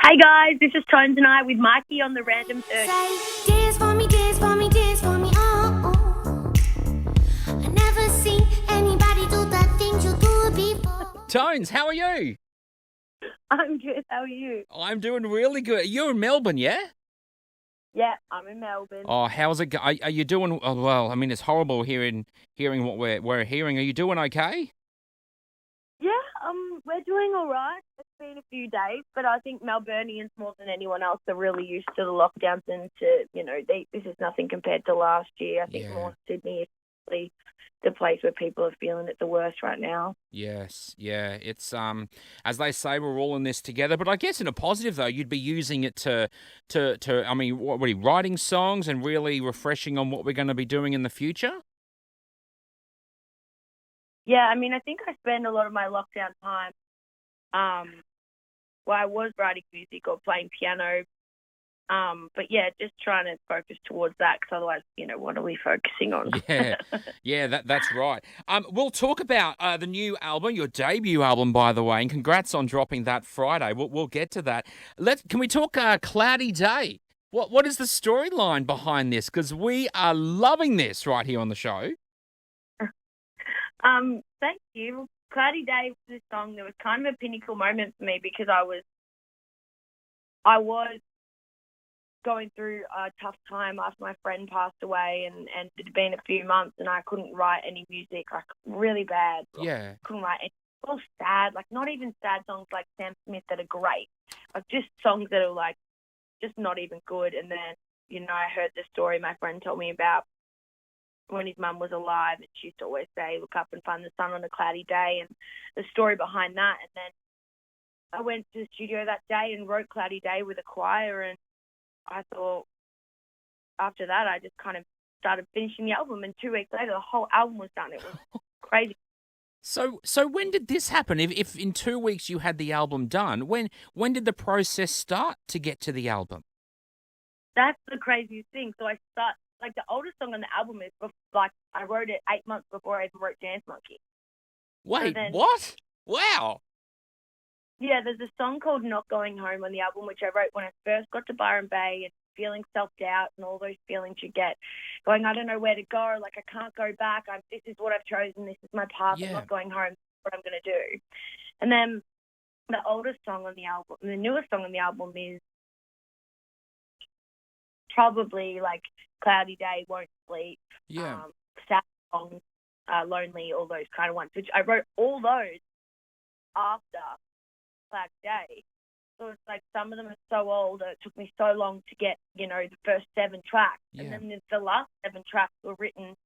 Hey guys, this is Tone tonight with Mikey on the Random Search. Say, dance for me, dance for me, dance for me, oh, oh. I never seen anybody do the things you do before. Tones, how are you? I'm good, how are you? I'm doing really good. You're in Melbourne, yeah? Yeah, I'm in Melbourne. Oh, how's it go? Are you doing well? I mean, it's horrible hearing what we're hearing. Are you doing okay? Yeah, we're doing all right. It's been a few days, but I think Melburnians more than anyone else are really used to the lockdowns and this is nothing compared to last year. I think Yeah. more Sydney is really the place where people are feeling it the worst right now. Yes, yeah. It's as they say, we're all in this together. But I guess in a positive though, you'd be using it to I mean, what are you writing songs and really refreshing on what we're going to be doing in the future? Yeah, I mean, I think I spend a lot of my lockdown time, well, I was writing music or playing piano. But yeah, just trying to focus towards that because otherwise, what are we focusing on? Yeah, yeah, that's right. We'll talk about the new album, your debut album, by the way, and congrats on dropping that Friday. We'll get to that. Can we talk Cloudy Day? What is the storyline behind this? Because we are loving this right here on the show. Thank you. Cloudy Day was this song that was kind of a pinnacle moment for me because I was going through a tough time after my friend passed away and it had been a few months and I couldn't write any music, like really bad. Yeah. Couldn't write any, all sad, like not even sad songs like Sam Smith that are great, like just songs that are like just not even good. And then, I heard the story my friend told me about when his mum was alive and she used to always say, look up and find the sun on a cloudy day, and the story behind that. And then I went to the studio that day and wrote Cloudy Day with a choir, and I thought after that I just kind of started finishing the album, and 2 weeks later the whole album was done. It was crazy. So when did this happen? If in 2 weeks you had the album done, when did the process start to get to the album? That's the craziest thing. So the oldest song on the album is I wrote it 8 months before I even wrote Dance Monkey. Wait, then, what? Wow. Yeah, there's a song called Not Going Home on the album, which I wrote when I first got to Byron Bay and feeling self-doubt and all those feelings you get, going, I don't know where to go, like I can't go back, this is what I've chosen, this is my path, Yeah. I'm not going home, this is what I'm going to do. And then the oldest song on the album, the newest song on the album is probably like Cloudy Day, Won't Sleep, Yeah. Sad Songs, Lonely, all those kind of ones, which I wrote all those after Cloudy Day. So it's like some of them are so old that it took me so long to get, the first 7 tracks. Yeah. And then the last 7 tracks were written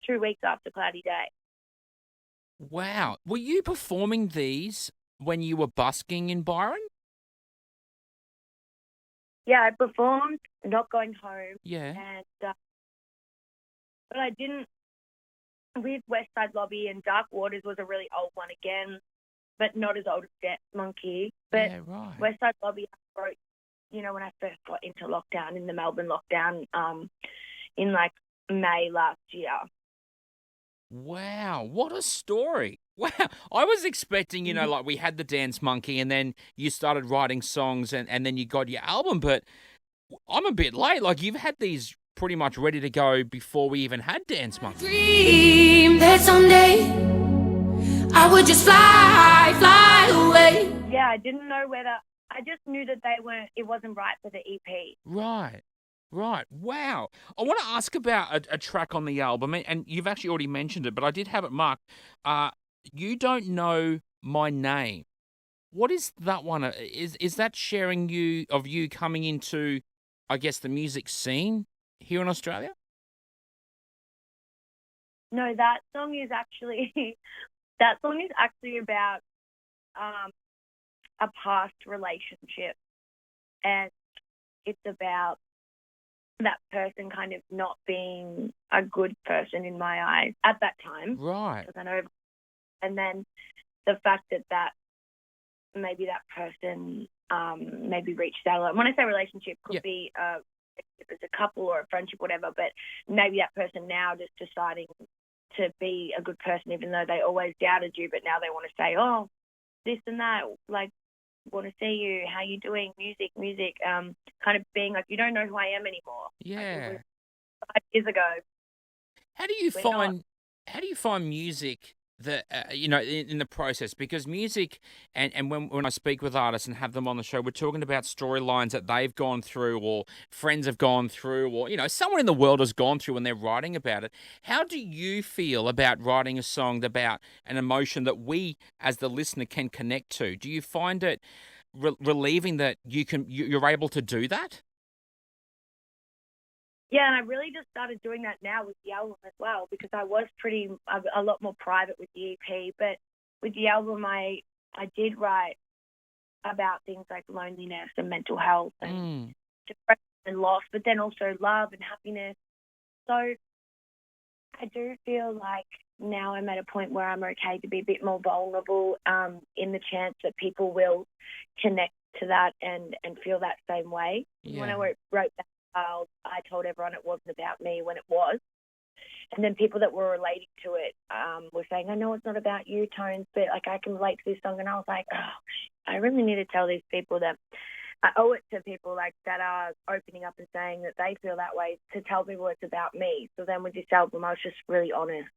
2 weeks after Cloudy Day. Wow. Were you performing these when you were busking in Byron? Yeah, I performed Not Going Home. Yeah. And but I didn't, with West Side Lobby and Dark Waters was a really old one again, but not as old as Dance Monkey. But Yeah, right. West Side Lobby I wrote, when I first got into lockdown, in the Melbourne lockdown, in like May last year. Wow, what a story. Wow. I was expecting, like we had the Dance Monkey and then you started writing songs and then you got your album, but I'm a bit late. Like you've had these pretty much ready to go before we even had Dance Monkey. Dream that someday I would just fly away. Yeah, I didn't know whether, I just knew that it wasn't right for the EP. Right. Right. Wow. I want to ask about a track on the album, and you've actually already mentioned it, but I did have it marked. You Don't Know My Name. What is that one? Is that sharing you coming into, I guess, the music scene here in Australia? No, that song is actually about a past relationship, and it's about that person kind of not being a good person in my eyes at that time. Right. I know, and then the fact that maybe that person maybe reached out. When I say relationship, could be if it's a couple or a friendship, whatever. But maybe that person now just deciding to be a good person, even though they always doubted you, but now they want to say, oh, this and that. Like want to see you. How you doing? Music. Kind of being like, you don't know who I am anymore. Like it Yeah. was 5 years ago. How do you We're not. find how do you find music that in the process? Because music and when I speak with artists and have them on the show, we're talking about storylines that they've gone through or friends have gone through or someone in the world has gone through when they're writing about it. How do you feel about writing a song about an emotion that we as the listener can connect to? Do you find it relieving that you're able to do that? Yeah, and I really just started doing that now with the album as well, because I was a lot more private with the EP. But with the album, I did write about things like loneliness and mental health and depression and loss, but then also love and happiness. So I do feel like now I'm at a point where I'm okay to be a bit more vulnerable, in the chance that people will connect to that and feel that same way. Yeah. When I wrote that child, I told everyone it wasn't about me when it was. And then people that were relating to it were saying, I know it's not about you, Tones, but like I can relate to this song. And I was like, I really need to tell these people that I owe it to people like that are opening up and saying that they feel that way, to tell people it's about me. So then with this album, I was just really honest.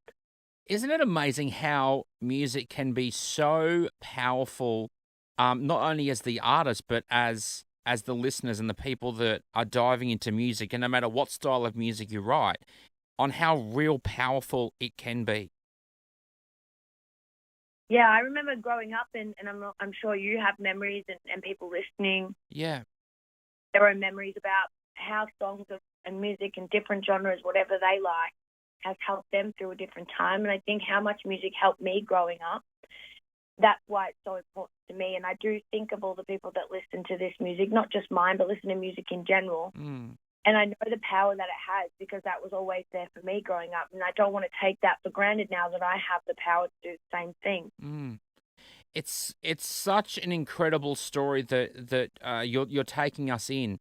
Isn't it amazing how music can be so powerful, not only as the artist, but as the listeners and the people that are diving into music, and no matter what style of music you write, on how real powerful it can be? Yeah, I remember growing up, and I'm sure you have memories, and people listening, Yeah. their own memories about how songs and music and different genres, whatever they like, has helped them through a different time. And I think how much music helped me growing up, that's why it's so important to me. And I do think of all the people that listen to this music, not just mine, but listen to music in general. And I know the power that it has, because that was always there for me growing up. And I don't want to take that for granted now that I have the power to do the same thing. It's such an incredible story that you're taking us in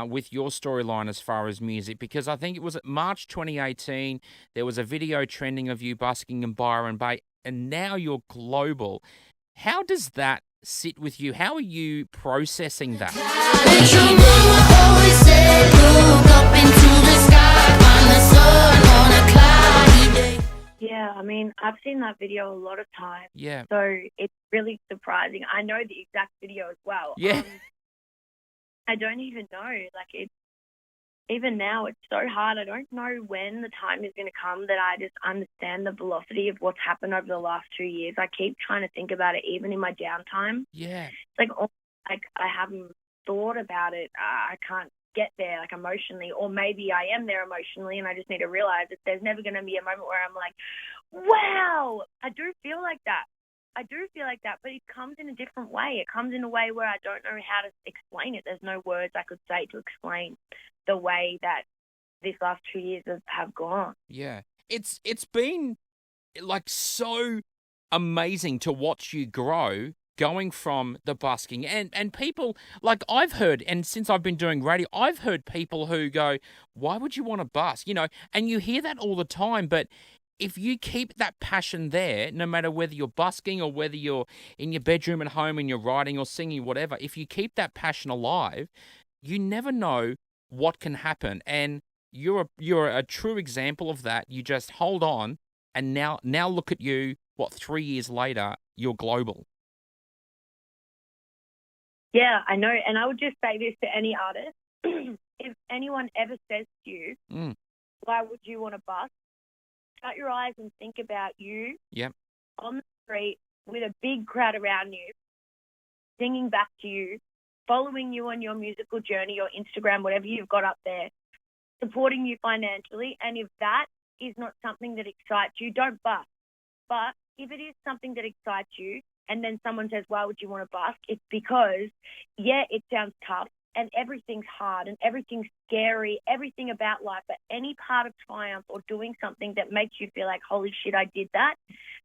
with your storyline as far as music, because I think it was at March 2018 there was a video trending of you busking in Byron Bay, and now you're global. How does that sit with you? How are you processing that? Yeah, I mean, I've seen that video a lot of times. Yeah. So it's really surprising. I know the exact video as well. Yeah. I don't even know. Like, even now, it's so hard. I don't know when the time is going to come that I just understand the velocity of what's happened over the last 2 years. I keep trying to think about it, even in my downtime. Yeah. It's like I haven't thought about it. I can't get there, like, emotionally, or maybe I am there emotionally, and I just need to realize that there's never going to be a moment where I'm like, wow, I do feel like that. But it comes in a different way. It comes in a way where I don't know how to explain it. There's no words I could say to explain the way that this last 2 years have gone. Yeah. It's been like so amazing to watch you grow, going from the busking and people, like, I've heard, and since I've been doing radio, I've heard people who go, why would you want to busk? And you hear that all the time, but if you keep that passion there, no matter whether you're busking or whether you're in your bedroom at home and you're writing or singing, whatever, if you keep that passion alive, you never know what can happen. And you're a true example of that. You just hold on, and now look at you, 3 years later, you're global. Yeah, I know. And I would just say this to any artist. If anyone ever says to you, why would you want to bust? Shut your eyes and think about you on the street with a big crowd around you, singing back to you, following you on your musical journey, your Instagram, whatever you've got up there, supporting you financially. And if that is not something that excites you, don't bust. But if it is something that excites you, and then someone says, why would you want to busk? It's because, yeah, it sounds tough. and everything's hard and everything's scary, everything about life, but any part of triumph or doing something that makes you feel like, holy shit, I did that,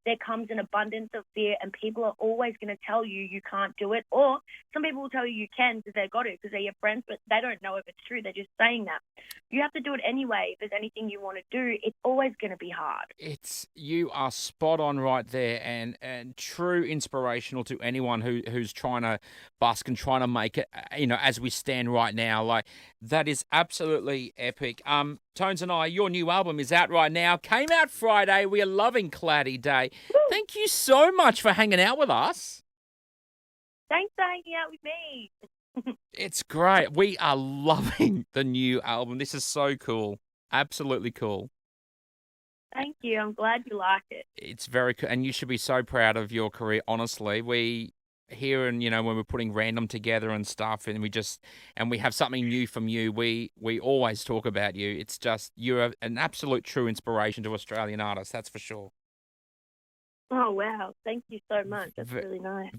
there comes an abundance of fear, and people are always going to tell you you can't do it, or some people will tell you can because they've got to, because they're your friends, but they don't know if it's true. They're just saying that. You have to do it anyway. If there's anything you want to do, it's always going to be hard. You are spot on right there, and true inspirational to anyone who's trying to busk and trying to make it, as we stand right now. Like, that is absolutely epic. Tones and I, your new album is out right now. Came out Friday. We are loving Cloudy Day. Woo! Thank you so much for hanging out with us. Thanks for hanging out with me. It's great. We are loving the new album. This is so cool. Absolutely cool. Thank you. I'm glad you like it. It's very cool. And you should be so proud of your career, honestly. We here and when we're putting random together and stuff, and we have something new from you, we always talk about you. It's just, you're an absolute true inspiration to Australian artists, that's for sure. Oh, wow. Thank you so much. That's really nice.